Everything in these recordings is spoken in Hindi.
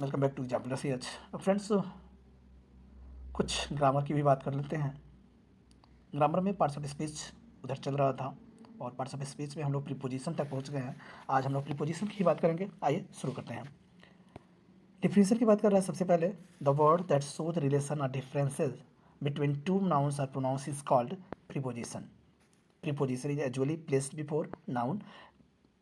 Welcome back to example CH. Friends, कुछ ग्रामर की भी बात कर लेते हैं। ग्रामर में पार्ट्स ऑफ स्पीच उधर चल रहा था और पार्ट्स ऑफ स्पीच में हम लोग प्रीपोजिशन तक पहुंच गए हैं। आज हम लोग प्रीपोजिशन की बात करेंगे। आइए शुरू करते हैं। डिफिनेशन की बात कर रहे हैं। सबसे पहले, the word that show the relation और डिफरेंसेज बिटवीन टू नाउन्स और pronouns is called preposition. Preposition is usually placed before noun.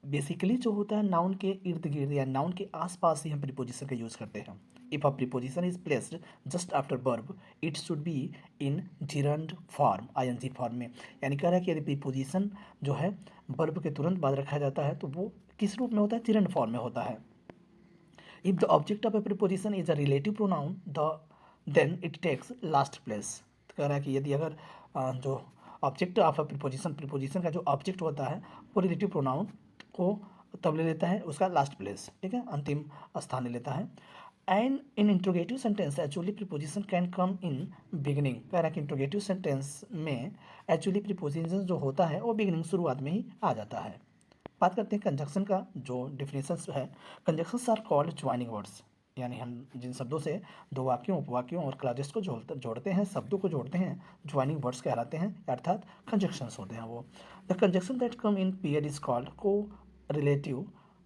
Basically जो होता है नाउन के इर्द गिर्द या नाउन के आसपास ही हम प्रीपोजिशन का यूज़ करते हैं। If a preposition is placed just after verb it should be in gerund form, ING form में। यानी कह रहा है कि यदि प्रीपोजिशन जो है वर्ब के तुरंत बाद रखा जाता है तो वो किस रूप में होता है? जिरंड फॉर्म में होता है। If the object of a preposition is a relative pronoun then it takes last place. कह रहा है कि यदि अगर जो object of a preposition, preposition का जो ऑब्जेक्ट होता है वो रिलेटिव प्रोनाउन को तब ले लेता है उसका लास्ट प्लेस, ठीक है, अंतिम स्थान ले लेता है। And in interrogative sentence actually preposition can come in beginning. कह रहा है कि इंट्रोगेटिव सेंटेंस में एक्चुअली प्रीपोजिशन जो होता है वो बिगिनिंग, शुरुआत में ही आ जाता है। बात करते हैं कंजक्शन का, जो डिफिनेशंस है। Conjunctions are called joining words, यानी हम जिन शब्दों से दो वाक्यों, उपवाक्यों और क्लॉजेस को जोड़ते हैं, शब्दों को जोड़ते हैं, ज्वाइनिंग वर्ड्स कहलाते हैं, अर्थात कंजक्शंस होते हैं वो। The conjunction that come in pair is called correlative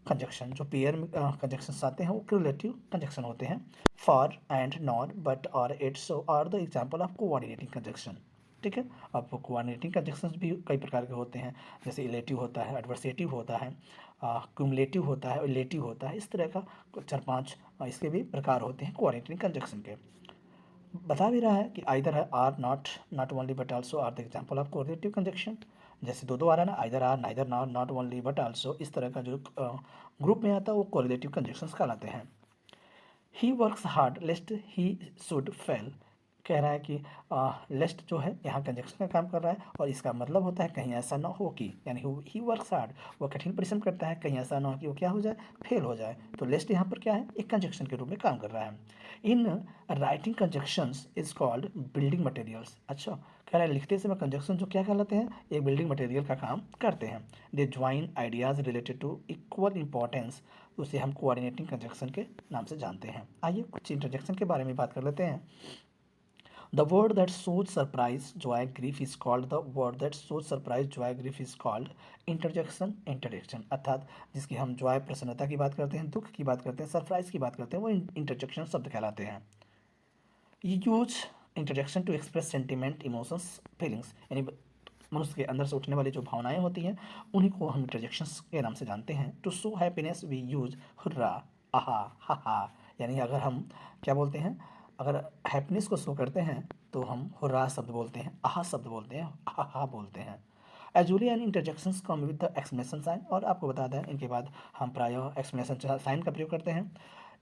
conjunction. जो पेयर में कंजक्शंस आते हैं वो रिलेटिव कंजक्शन होते हैं। For, and, nor, but or yet so are the example of coordinating conjunction, ठीक है। अब कोऑर्डिनेटिंग कंजक्शंस भी कई प्रकार के होते हैं, जैसे इलेटिव होता है, एडवर्सेटिव होता है, क्यूमुलेटिव होता है, इलेटिव होता है। इस तरह का चार पांच इसके भी प्रकार होते हैं कोऑर्डिनेटिंग कंजक्शन के। बता भी रहा है कि आइदर है, or, not, not only but also are the example of coordinative conjunction. जैसे दो आ रहा है ना, either or, neither, not, not only but also, इस तरह का जो ग्रुप में आता है वो कोऑर्डिनेटिव कंजक्शंस कहलाते हैं। He works hard लेस्ट he should fail. कह रहा है कि लेस्ट जो है यहाँ कंजक्शन का काम कर रहा है और इसका मतलब होता है कहीं ऐसा ना हो कि, यानी ही वर्क्स हार्ड, वो कठिन परिश्रम करता है, कहीं ऐसा ना हो कि वो क्या हो जाए, फेल हो जाए। तो लेस्ट यहाँ पर क्या है? एक कंजक्शन के रूप में काम कर रहा है। In writing conjunctions is called building materials. अच्छा, कह रहा है लिखते समय कंजक्शन जो क्या कहलाते हैं? एक बिल्डिंग मटेरियल का काम करते हैं। They join ideas related to equal importance, उसे हम कोऑर्डिनेटिंग कंजक्शन के नाम से जानते हैं। आइए कुछ इंटरजेक्शन के बारे में बात कर लेते हैं। The word that shows surprise, Joy, grief is called, the word that shows surprise, Joy, grief is called interjection. Interjection अर्थात जिसकी हम जॉय, प्रसन्नता की बात करते हैं, दुख की बात करते हैं, सरप्राइज की बात करते हैं, वो इंटरजेक्शन शब्द कहलाते हैं। Use interjection to express sentiment, emotions, feelings, यानी मनुष्य के अंदर से उठने वाली जो भावनाएं होती हैं उन्हीं को हम इंटरजेक्शंस के नाम से जानते हैं। To show happiness we use hurrah, aha, ha हा। यानी अगर हम क्या बोलते हैं, अगर हैप्पीनेस को शो करते हैं तो हम हुर्रा शब्द बोलते हैं, आहा शब्द बोलते हैं, हा हा बोलते हैं। Usually and interjections come with the explanation sign, और आपको बता दें इनके बाद हम प्रायः एक्सप्लेनेशन साइन का प्रयोग करते हैं।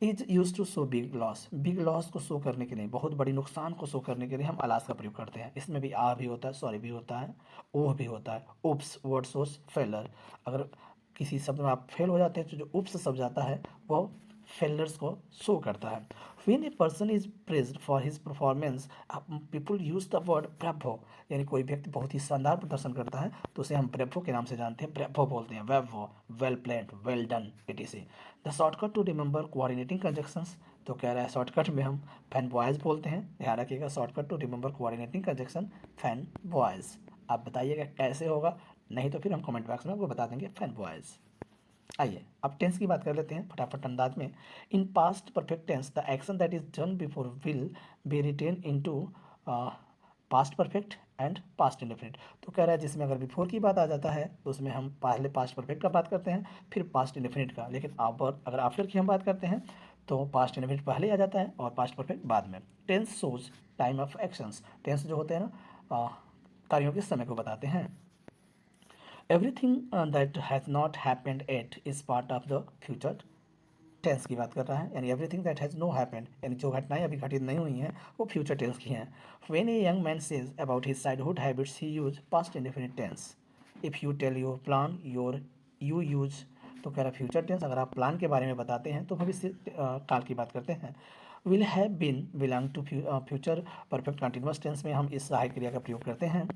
Is use to show big loss, big loss को शो करने के लिए, बहुत बड़ी नुकसान को शो करने के लिए हम अलास का प्रयोग करते हैं। इसमें भी आ भी होता है, सॉरी भी होता है, ओह भी होता है। उप्स वर्ड सोर्स फेलर, अगर किसी शब्द में आप फेल हो जाते हैं तो जो उप्स शब्द आता है वो फेलर्स को शो करता है। When a person is praised for his performance people use the word bravo, यानी कोई व्यक्ति बहुत ही शानदार प्रदर्शन करता है तो उसे हम ब्रेवो के नाम से जानते हैं, ब्रेवो बोलते हैं, वेवो, well played, well done, etc। The shortcut to remember coordinating conjunctions, तो कह रहा है शॉर्टकट में हम फैन बॉयज़ बोलते हैं। ध्यान रखिएगा, shortcut to remember coordinating conjunction FANBOYS. आप बताइएगा कैसे होगा, नहीं तो फिर हम कमेंट बॉक्स में आपको बता देंगे फैन बॉयज़। आइए अब टेंस की बात कर लेते हैं फटाफट अंदाज में। In past perfect tense the action that is done before will be written into past perfect and past indefinite. तो कह रहा है जिसमें अगर बिफोर की बात आ जाता है तो उसमें हम पहले पास्ट परफेक्ट का बात करते हैं, फिर पास्ट इंडेफिनिट का। लेकिन अगर आफ्टर की हम बात करते हैं तो पास्ट इंडेफिनिट पहले आ जाता है और पास्ट परफेक्ट बाद में। Tense shows time of actions, tense जो होते हैं ना कार्यों के समय को बताते हैं। Everything that has not happened at is part of the future tense की बात कर रहा है, यानी everything that has no happened, यानी जो घटनाएं अभी घटित नहीं हुई हैं वो फ्यूचर टेंस की हैं। When a young man says about his childhood habits he use past indefinite tense. If you tell your plan your you use, तो कह रहा फ्यूचर टेंस, अगर आप प्लान के बारे में बताते हैं तो भविष्य काल की बात करते हैं। Will have been belong to future perfect continuous tense में हम इस सहायक क्रिया का प्रयोग करते हैं।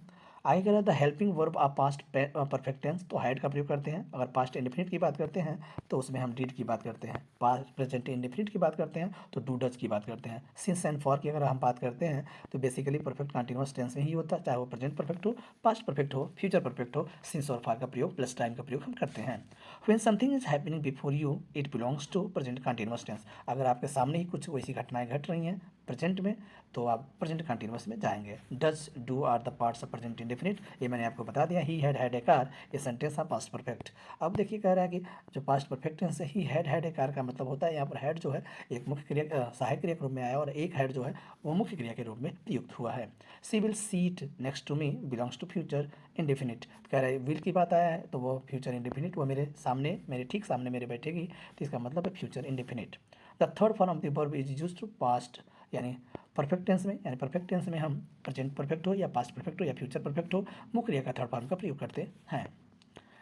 आगे कह रहा था helping verb of past perfect tense, तो हैड का प्रयोग करते हैं। अगर पास्ट इंडेफिनिट की बात करते हैं तो उसमें हम डिड की बात करते हैं। पास्ट प्रेजेंट इंडेफिनिट की बात करते हैं तो डू डज की बात करते हैं। सिंस एंड फॉर की अगर हम बात करते हैं तो बेसिकली परफेक्ट कंटिन्यूअस टेंस में ही होता है, चाहे वो प्रेजेंट परफेक्ट हो, पास्ट परफेक्ट हो, फ्यूचर परफेक्ट हो। सिंस और फॉर का प्रयोग प्लस टाइम का प्रयोग हम करते हैं। When something is happening before you it belongs to present continuous tense. अगर आपके सामने ही कुछ वैसी घटनाएं घट रही हैं प्रेजेंट में तो आप प्रेजेंट कंटिन्यूअस में जाएंगे। Does do are the parts of present indefinite, ये मैंने आपको बता दिया। ही हैड ए कार, ये सेंटेंस है पास्ट परफेक्ट। अब देखिए कह रहा है कि जो पास्ट परफेक्ट टेंस है ही हैड ए कार का मतलब होता है यहाँ पर हैड जो है एक मुख्य क्रिया सहायक क्रिया के रूप में आया और एक हैड जो है वो मुख्य क्रिया के रूप में प्रयुक्त हुआ है। She will seat next to me belongs to future indefinite. कह रहा है विल की बात आया है तो वो फ्यूचर इंडेफिनिट, वो मेरे सामने, मेरे ठीक सामने मेरे बैठेगी, तो इसका मतलब है future indefinite. The third form of the verb is used to past, यानी परफेक्ट टेंस में, यानी परफेक्ट टेंस में हम प्रेजेंट परफेक्ट हो या पास्ट परफेक्ट हो या फ्यूचर परफेक्ट हो मुख्य क्रिया का थर्ड फॉर्म का प्रयोग करते हैं।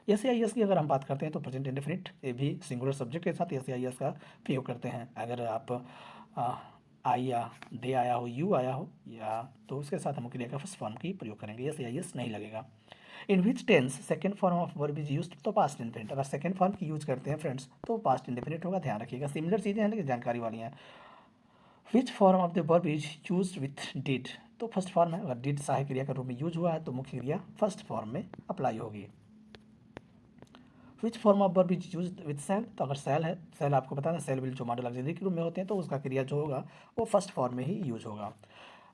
एस या एस की अगर हम बात करते हैं तो प्रेजेंट इंडेफिनिट ये भी सिंगुलर सब्जेक्ट के साथ एस या एस का प्रयोग करते हैं। अगर आप आई या दे आया हो, यू आया हो या तो उसके साथ हम क्रिया का फर्स्ट फॉर्म की प्रयोग करेंगे, एस या एस नहीं लगेगा। In which tense second form of verb is used, तो पास्ट इंडेफिनिट। अगर सेकेंड फॉर्म की यूज करते हैं फ्रेंड्स तो पास्ट इंडेफिनिट होगा, ध्यान रखिएगा। सिमिलर चीज़ें हैं लेकिन जानकारी वाली हैं। विच form of the verb is use with did, तो फर्स्ट फॉर्म है। अगर डिड सहायक क्रिया के रूप में यूज हुआ है तो मुख्य क्रिया फर्स्ट फॉर्म में अप्लाई होगी। Which form of verb is use with shall, तो अगर सेल है, सेल आपको पता है सेल विल जो मॉडल ऑक्सिलरी के रूप में होते हैं तो उसका क्रिया जो होगा वो फर्स्ट फॉर्म में ही यूज होगा।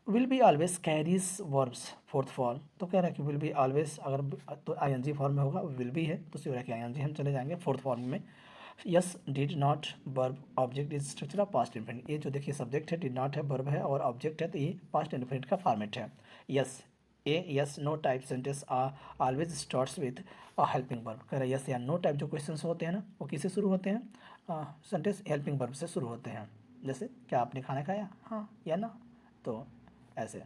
Will be always carries verbs fourth form, तो कह रहा है कि विल बी ऑलवेज अगर तो आई फॉर्म में होगा, विल बी है तो सिर्फ कि आई हम चले जाएंगे फोर्थ फॉर्म में। Yes did not verb object is structure of past indefinite, ये जो देखिए सब्जेक्ट है, डिड नॉट है, वर्ब है और ऑब्जेक्ट है, तो ये पास्ट इंडेफिनिट का फॉर्मेट है। Yes a yes no type sentence always starts with helping verb. कह रहा है यस या नो टाइप जो क्वेश्चन होते हैं ना वो किससे शुरू होते हैं, सेंटेंस हेल्पिंग वर्ब से शुरू होते हैं। जैसे क्या आपने खाना खाया, हाँ या ना, तो ऐसे।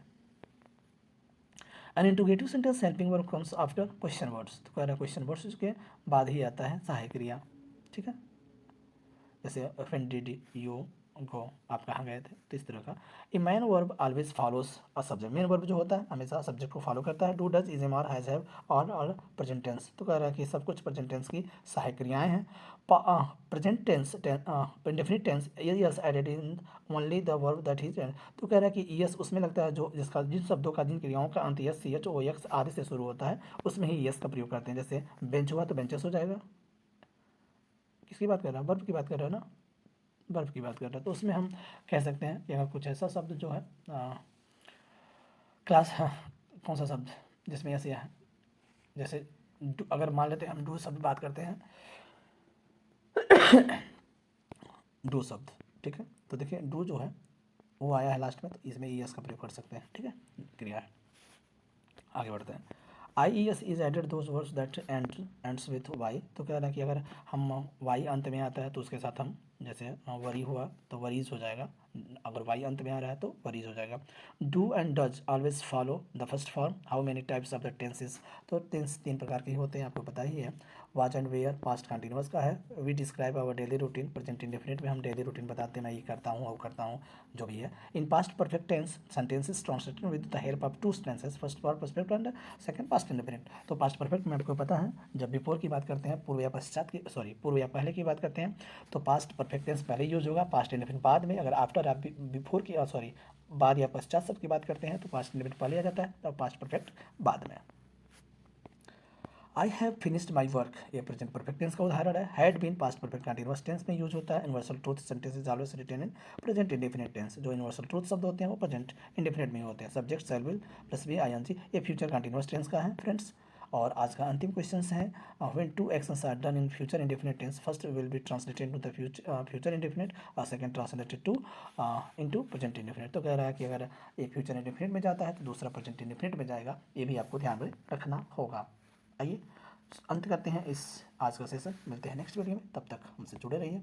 An interrogative sentence helping verb comes after question words, तो कह रहा है क्वेश्चन वर्ड्स के बाद ही आता है सहायक क्रिया, ठीक है। जैसे व्हेन डिड यू गो, आप कहाँ गए थे, तो इस तरह का। A main verb always follows a subject, main verb जो होता है हमेशा सब्जेक्ट को फॉलो करता है। Do does is am are has have और प्रेजेंट टेंस, तो कह रहा है कि सब कुछ प्रेजेंट टेंस की सहायक क्रियाएं हैं। Present tense indefinite tense es added in only the verb that is, तो कह रहा है कि यस उसमें लगता है जो जिसका जिन शब्दों का जिन क्रियाओं का अंत s c h o x आदि से शुरू होता है उसमें ही यस का प्रयोग करते हैं। जैसे बेंच हुआ तो बेंचेस हो जाएगा, किसकी बात कर रहा है, वर्ब की बात कर रहा है ना, बर्फ़ की बात कर रहे हैं तो उसमें हम कह सकते हैं कि अगर कुछ ऐसा शब्द जो है क्लास, हाँ कौन सा शब्द जिसमें ऐसे है, जैसे अगर मान लेते हैं हम डू शब्द बात करते हैं डू शब्द, ठीक है, तो देखिए डू जो है वो आया है लास्ट में तो इसमें ई एस का प्रयोग कर सकते हैं, ठीक है, क्रिया है। आगे बढ़ते हैं। I E S is added those words that ends with Y, तो कह रहा है कि अगर हम वाई अंत में आता है तो उसके साथ हम जैसे वरी हुआ तो वरीज हो जाएगा, अगर वाई अंत में आ रहा है तो वरीज हो जाएगा। Do and does always follow the first form. How many types of the tenses, तो टेंस तीन प्रकार के होते हैं, आपको पता ही है। Was and were past continuous का है। We describe our daily routine present indefinite में हम डेली रूटीन बताते हैं, मैं ये करता हूँ वो करता हूँ जो भी है। In past perfect tense sentences translated with the help of two tenses, first for perfect and second past indefinite. तो पास्ट परफेक्ट में आपको पता है जब बिफोर की बात करते हैं, पूर्व या पश्चात की, सॉरी पूर्व या पहले की बात करते हैं तो पास्ट परफेक्ट टेंस पहले यूज होगा, पास्ट इंडेफिनिट बाद में। अगर आफ्टर आप बिफोर की सॉरी बाद या पश्चात शब्द की बात करते हैं तो पास्ट इंडेफिनिट पहले आ जाता है और पास्ट परफेक्ट बाद में। I have finished my work, ये प्रेजेंट परफेक्ट टेंस का उदाहरण है। Had been past perfect continuous tense में यूज होता है। Universal truth sentence is always written in present indefinite tense, जो यूनिवर्सल ट्रूथ शब्द होते हैं वो प्रेजेंट इंडेफिनिट में ही होते हैं। Subject shall will plus be I N G, ये फ्यूचर कंटिन्यूअस टेंस का है फ्रेंड्स। और आज का अंतिम क्वेश्चन है when two actions are done in future indefinite tense, first will be translated to the future indefinite और second translated to into present indefinite. तो कह रहा है कि अगर एक फ्यूचर इंडेफिनिट में जाता है तो दूसरा प्रेजेंट इंडेफिनिट में जाएगा, ये भी आपको ध्यान में रखना होगा। आइए अंत करते हैं इस आज का सेशन, मिलते हैं नेक्स्ट वीडियो में, तब तक हमसे जुड़े रहिए।